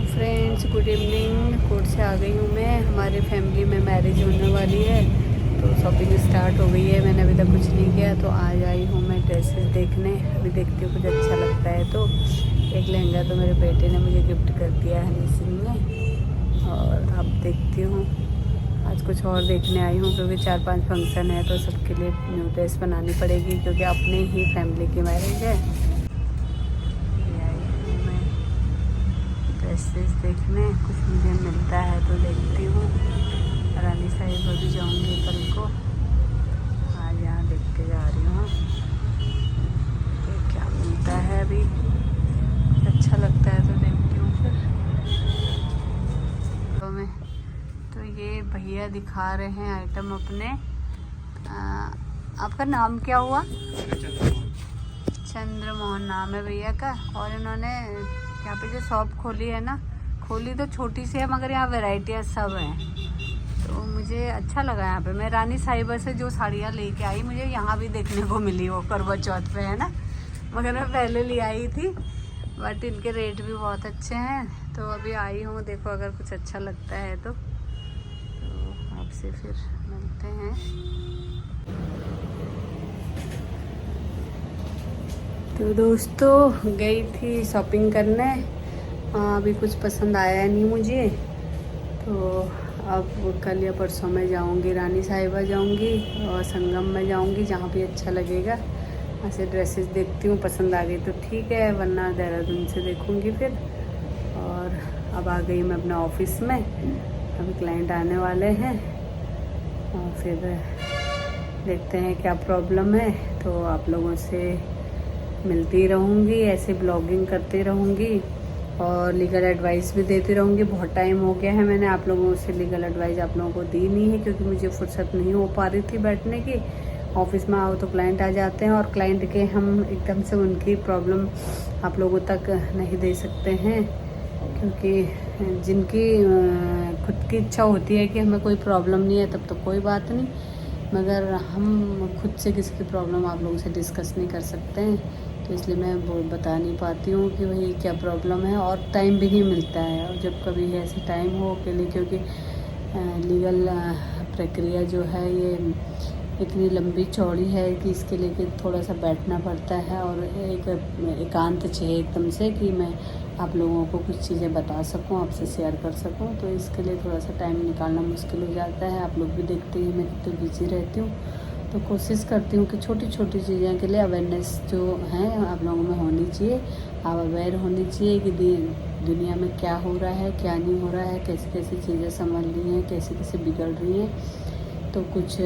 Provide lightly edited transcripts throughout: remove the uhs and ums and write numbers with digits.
Friends, good evening. Court से आ गई हूँ मैं। हमारे फैमिली में मैरिज होने वाली है तो शॉपिंग स्टार्ट हो गई है। मैंने अभी तक कुछ नहीं किया तो आज आई हूँ मैं ड्रेसेस देखने। अभी देखती हूँ कुछ अच्छा लगता है तो। एक लहंगा तो मेरे बेटे ने मुझे गिफ्ट कर दिया है हनी में, और अब देखती हूँ आज कुछ और देखने आई हूँ क्योंकि 4-5 फंक्शन है तो सबके लिए न्यू ड्रेस बनानी पड़ेगी क्योंकि अपने ही फैमिली की मैरिज है। ड्रेसेस देखने कुछ मुझे मिलता है तो देखती हूँ। रानी साहिब भी जाऊँगी कल को। आज यहाँ देख के जा रही हूँ कि क्या मिलता है। अभी अच्छा लगता है तो देखती हूँ फिर। तो मैं तो ये भैया दिखा रहे हैं आइटम अपने। आपका नाम क्या हुआ? चंद्रमोहन नाम है भैया का। और इन्होंने यहाँ पे जो शॉप खोली है ना, खोली तो छोटी सी है मगर यहाँ वैरायटियाँ सब हैं तो मुझे अच्छा लगा। यहाँ पे मैं रानी साहिबा से जो साड़ियाँ लेके आई मुझे यहाँ भी देखने को मिली, वो करवा चौथ पे है ना, मगर मैं पहले ले आई थी बट इनके रेट भी बहुत अच्छे हैं। तो अभी आई हूँ, देखो अगर कुछ अच्छा लगता है तो आपसे फिर मिलते हैं। तो दोस्तों गई थी शॉपिंग करने, अभी कुछ पसंद आया नहीं मुझे तो अब कल या परसों में जाऊंगी, रानी साहिबा जाऊंगी और संगम में जाऊंगी, जहाँ भी अच्छा लगेगा वहाँ से ड्रेसेस देखती हूँ। पसंद आ गई तो ठीक है, वरना देहरादून से देखूंगी फिर। और अब आ गई मैं अपने ऑफिस में, अभी क्लाइंट आने वाले हैं और फिर देखते हैं क्या प्रॉब्लम है। तो आप लोगों से मिलती रहूँगी, ऐसे ब्लॉगिंग करती रहूँगी और लीगल एडवाइस भी देती रहूँगी। बहुत टाइम हो गया है मैंने आप लोगों से लीगल एडवाइस आप लोगों को दी नहीं है क्योंकि मुझे फुर्सत नहीं हो पा रही थी बैठने की। ऑफिस में आओ तो क्लाइंट आ जाते हैं और क्लाइंट के हम एकदम से उनकी प्रॉब्लम आप लोगों तक नहीं दे सकते हैं क्योंकि जिनकी खुद की इच्छा होती है कि हमें कोई प्रॉब्लम नहीं है तब तो कोई बात नहीं, मगर हम खुद से किसी की प्रॉब्लम आप लोगों से डिस्कस नहीं कर सकते हैं तो इसलिए मैं वो बता नहीं पाती हूँ कि भाई क्या प्रॉब्लम है। और टाइम भी नहीं मिलता है, और जब कभी ऐसे टाइम हो के लिए, क्योंकि लीगल प्रक्रिया जो है ये इतनी लंबी चौड़ी है कि इसके लिए थोड़ा सा बैठना पड़ता है और एक एकांत चाहिए एकदम से कि मैं आप लोगों को कुछ चीज़ें बता सकूं, आपसे शेयर कर सकूं। तो इसके लिए थोड़ा सा टाइम निकालना मुश्किल हो जाता है। आप लोग भी देखते हैं मैं कितनी बिजी रहती हूँ, तो कोशिश करती हूँ कि छोटी छोटी चीज़ों के लिए अवेयरनेस जो है आप लोगों में होनी चाहिए। आप अवेयर होनी चाहिए कि दुनिया में क्या हो रहा है, क्या नहीं हो रहा है, कैसी कैसी चीज़ें संभल रही हैं, कैसे कैसे बिगड़ रही हैं। तो कुछ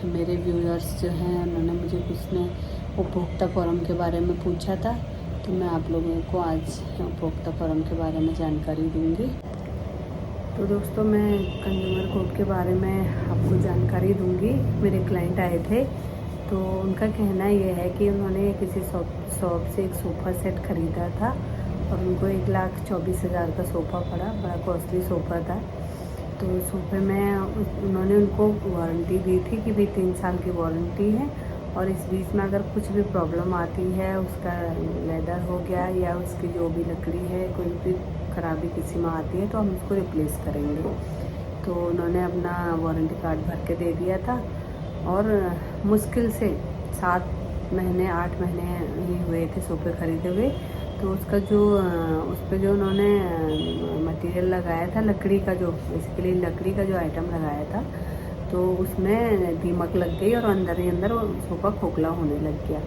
मेरे व्यूअर्स जो हैं उन्होंने मुझे कुछ ने उपभोक्ता फोरम के बारे में पूछा था तो मैं आप लोगों को आज उपभोक्ता फोरम के बारे में जानकारी दूंगी। तो दोस्तों मैं कंज्यूमर कोर्ट के बारे में आपको जानकारी दूंगी। मेरे क्लाइंट आए थे तो उनका कहना ये है कि उन्होंने किसी शॉप से एक सोफ़ा सेट ख़रीदा था और उनको 1,24,000 का सोफ़ा पड़ा, बड़ा कॉस्टली सोफ़ा था। तो सोफ़े में उन्होंने उनको वारंटी दी थी कि भाई 3 साल की वारंटी है और इस बीच में अगर कुछ भी प्रॉब्लम आती है, उसका लेदर हो गया या उसकी जो भी लकड़ी है कोई भी ख़राबी किसी में आती है तो हम उसको रिप्लेस करेंगे। तो उन्होंने अपना वारंटी कार्ड भर के दे दिया था और मुश्किल से 7 महीने 8 महीने ही हुए थे सोफ़े ख़रीदे हुए। तो उसका जो उस पर जो उन्होंने मटेरियल लगाया था लकड़ी का, जो बेसिकली लकड़ी का जो आइटम लगाया था तो उसमें दीमक लग गई और अंदर ही अंदर वो सोफ़ा खोखला होने लग गया।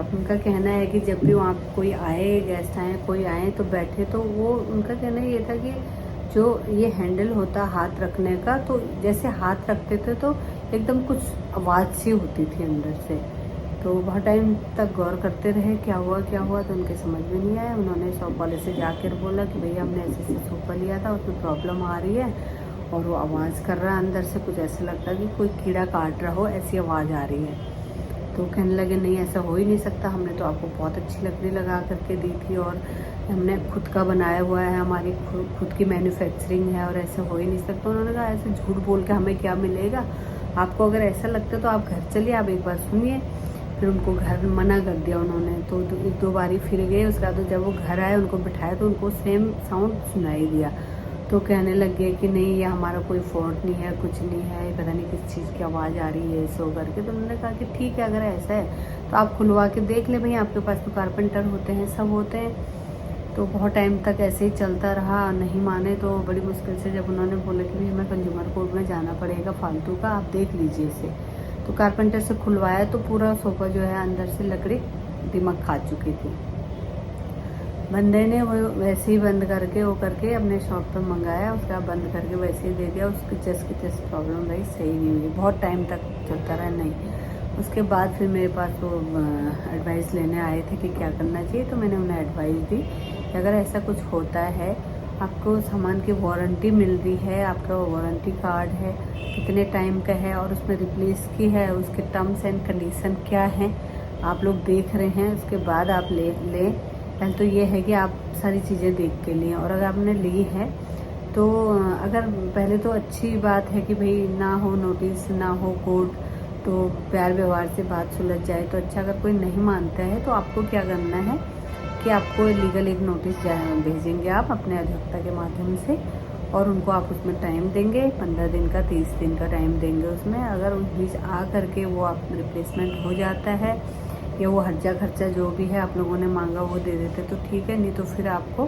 अब उनका कहना है कि जब भी वहाँ कोई आए, गेस्ट आए, कोई आए तो बैठे तो वो उनका कहना ये था कि जो ये हैंडल होता हाथ रखने का, तो जैसे हाथ रखते थे तो एकदम कुछ आवाज़ सी होती थी अंदर से। तो बहुत टाइम तक गौर करते रहे क्या हुआ तो उनके समझ में नहीं आया। उन्होंने शॉप वाले से जाकर बोला कि भैया हमने ऐसे सोफ़ा लिया था, उसमें प्रॉब्लम आ रही है और वो आवाज़ कर रहा है अंदर से, कुछ ऐसा लगता है कि कोई कीड़ा काट रहा हो, ऐसी आवाज़ आ रही है। तो कहने लगे नहीं ऐसा हो ही नहीं सकता, हमने तो आपको बहुत अच्छी लकड़ी लगा करके दी थी और हमने खुद का बनाया हुआ है, हमारी खुद की मैन्युफैक्चरिंग है और ऐसा हो ही नहीं सकता। उन्होंने कहा ऐसे झूठ बोल के हमें क्या मिलेगा, आपको अगर ऐसा लगता है तो आप घर चलिए, आप एक बार सुनिए, फिर उनको घर मना कर दिया उन्होंने, तो एक दो बारी फिर गए। उसके बाद जब वो घर आए उनको बिठाया तो उनको सेम साउंड सुनाई दिया। तो कहने लग गए कि नहीं ये हमारा कोई फॉल्ट नहीं है, कुछ नहीं है, पता नहीं किस चीज़ की आवाज़ आ रही है सो करके। तो उन्होंने कहा कि ठीक है, अगर ऐसा है तो आप खुलवा के देख ले भाई, आपके पास तो कारपेंटर होते हैं, सब होते हैं। तो बहुत टाइम तक ऐसे ही चलता रहा, नहीं माने। तो बड़ी मुश्किल से जब उन्होंने बोला कि भाई हमें कंज्यूमर कोर्ट में जाना पड़ेगा फालतू का, आप देख लीजिए इसे, तो कारपेंटर से खुलवाया तो पूरा सोफ़ा जो है अंदर से लकड़ी दिमाग खा चुकी थी। बंदे ने वो वैसे ही बंद करके वो करके अपने शॉप पर मंगाया, उसके बाद बंद करके वैसे ही दे दिया। उसकी चेस्ट की चेस्ट प्रॉब्लम भाई सही नहीं हुई, बहुत टाइम तक चलता रहा नहीं। उसके बाद फिर मेरे पास वो एडवाइस लेने आए थे कि क्या करना चाहिए, तो मैंने उन्हें एडवाइस दी कि अगर ऐसा कुछ होता है, आपको सामान की वारंटी मिल रही है, आपका वारंटी कार्ड है, कितने टाइम का है और उसमें रिप्लेस की है, उसके टर्म्स एंड कंडीशन क्या हैं आप लोग देख रहे हैं, उसके बाद आप लें। पहले तो ये है कि आप सारी चीज़ें देख के लें, और अगर आपने ली है तो अगर पहले तो अच्छी बात है कि भाई ना हो नोटिस, ना हो कोर्ट, तो प्यार व्यवहार से बात सुलझ जाए तो अच्छा। अगर कोई नहीं मानता है तो आपको क्या करना है कि आपको लीगल एक नोटिस भेजेंगे आप अपने अधिवक्ता के माध्यम से, और उनको आप उसमें टाइम देंगे, 15 दिन का 30 दिन का टाइम देंगे उसमें। अगर उस बीच आ करके वो आप रिप्लेसमेंट हो जाता है या वो हर्जा खर्चा जो भी है आप लोगों ने मांगा वो दे देते तो ठीक है, नहीं तो फिर आपको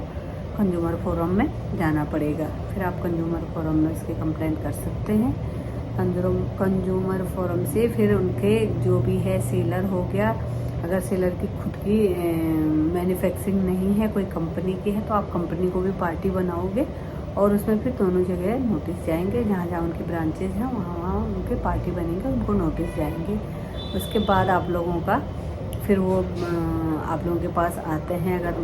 कंज्यूमर फोरम में जाना पड़ेगा। फिर आप कंज्यूमर फोरम में इसकी कंप्लेंट कर सकते हैं। कंज्यूमर फोरम से फिर उनके जो भी है सेलर हो गया, अगर सेलर की खुद की मैन्युफैक्चरिंग नहीं है, कोई कंपनी की है, तो आप कंपनी को भी पार्टी बनाओगे और उसमें फिर दोनों जगह नोटिस जाएंगे, जहाँ जहाँ उनकी ब्रांचेज हैं वहाँ वहाँ उनके पार्टी बनेंगे, उनको नोटिस जाएंगे। उसके बाद आप लोगों का फिर वो आप लोगों के पास आते हैं। अगर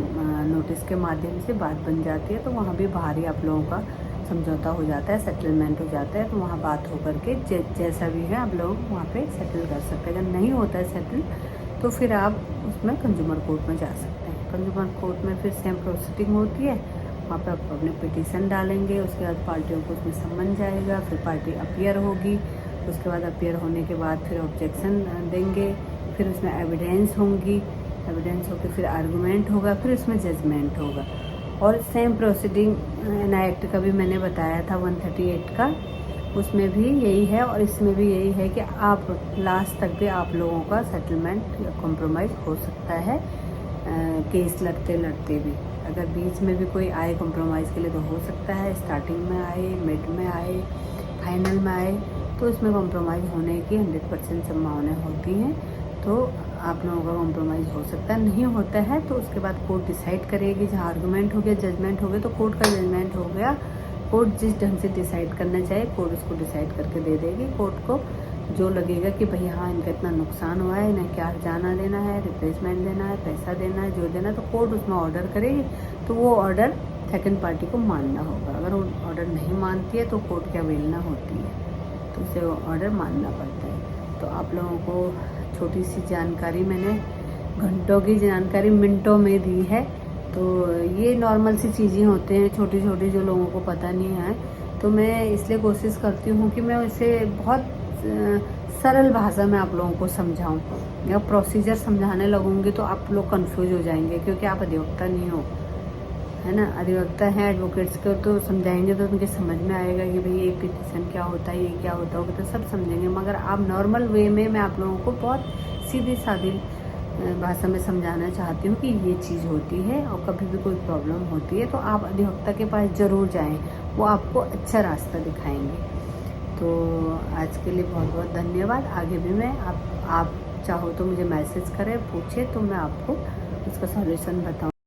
नोटिस के माध्यम से बात बन जाती है तो वहाँ भी बाहर ही आप लोगों का समझौता हो जाता है, सेटलमेंट हो जाता है। तो वहाँ बात हो करके जैसा भी है आप लोग वहाँ पे सेटल कर सकते हैं। अगर नहीं होता है सेटल तो फिर आप उसमें कंज्यूमर कोर्ट में जा सकते हैं। कंज्यूमर कोर्ट में फिर सेम प्रोसीडिंग होती है, वहाँ पर आप अपने पिटीशन डालेंगे, उसके बाद पार्टियों को उसमें समन जाएगा, फिर पार्टी अपीयर होगी, उसके बाद अपीयर होने के बाद फिर ऑब्जेक्शन देंगे, फिर उसमें एविडेंस होंगी, एविडेंस होकर फिर आर्गूमेंट होगा, फिर उसमें जजमेंट होगा। और सेम प्रोसीडिंग एनआई एक्ट का भी मैंने बताया था 138 का, उसमें भी यही है और इसमें भी यही है कि आप लास्ट तक भी आप लोगों का सेटलमेंट या कॉम्प्रोमाइज़ हो सकता है केस लड़ते लड़ते भी। अगर बीच में भी कोई आए कॉम्प्रोमाइज़ के लिए तो हो सकता है, स्टार्टिंग में आए, मिड में आए, फाइनल में आए, तो इसमें कॉम्प्रोमाइज़ होने की 100% संभावनाएं होती हैं। तो आप लोगों का कॉम्प्रोमाइज़ हो सकता है। नहीं होता है तो उसके बाद कोर्ट डिसाइड करेगी, जहाँ आर्गूमेंट हो गया, जजमेंट हो गया, तो कोर्ट का जजमेंट हो गया। कोर्ट जिस ढंग से डिसाइड करना चाहे कोर्ट उसको डिसाइड करके दे देगी। कोर्ट को जो लगेगा कि भाई हाँ इनका इतना नुकसान हुआ है, इन्हें क्या जाना देना है, रिप्लेसमेंट देना है, पैसा देना है, जो देना है, तो कोर्ट उसमें ऑर्डर करेगी। तो वो ऑर्डर सेकंड पार्टी को मानना होगा। अगर वो ऑर्डर नहीं मानती है तो कोर्ट की अवहेलना होती है, तो उसे ऑर्डर मानना पड़ता है। तो आप लोगों को छोटी सी जानकारी मैंने घंटों की जानकारी मिनटों में दी है। तो ये नॉर्मल सी चीज़ें होते हैं छोटी छोटी जो लोगों को पता नहीं है, तो मैं इसलिए कोशिश करती हूँ कि मैं उसे बहुत सरल भाषा में आप लोगों को समझाऊँ। या प्रोसीजर समझाने लगूँगी तो आप लोग कंफ्यूज हो जाएंगे, क्योंकि आप अधिवक्ता नहीं हो, है ना। अधिवक्ता हैं एडवोकेट्स को तो समझाएंगे तो उनके समझ में आएगा कि भाई ये पिटीशन क्या होता है, ये क्या होता होगा, तो सब समझेंगे। मगर आप नॉर्मल वे में मैं आप लोगों को बहुत सीधी सादी भाषा में समझाना चाहती हूँ कि ये चीज़ होती है, और कभी भी कोई प्रॉब्लम होती है तो आप अधिवक्ता के पास ज़रूर जाएं, वो आपको अच्छा रास्ता दिखाएंगे। तो आज के लिए बहुत बहुत धन्यवाद। आगे भी मैं आप चाहो तो मुझे मैसेज करें, पूछे तो मैं आपको उसका सॉल्यूशन बताऊँ।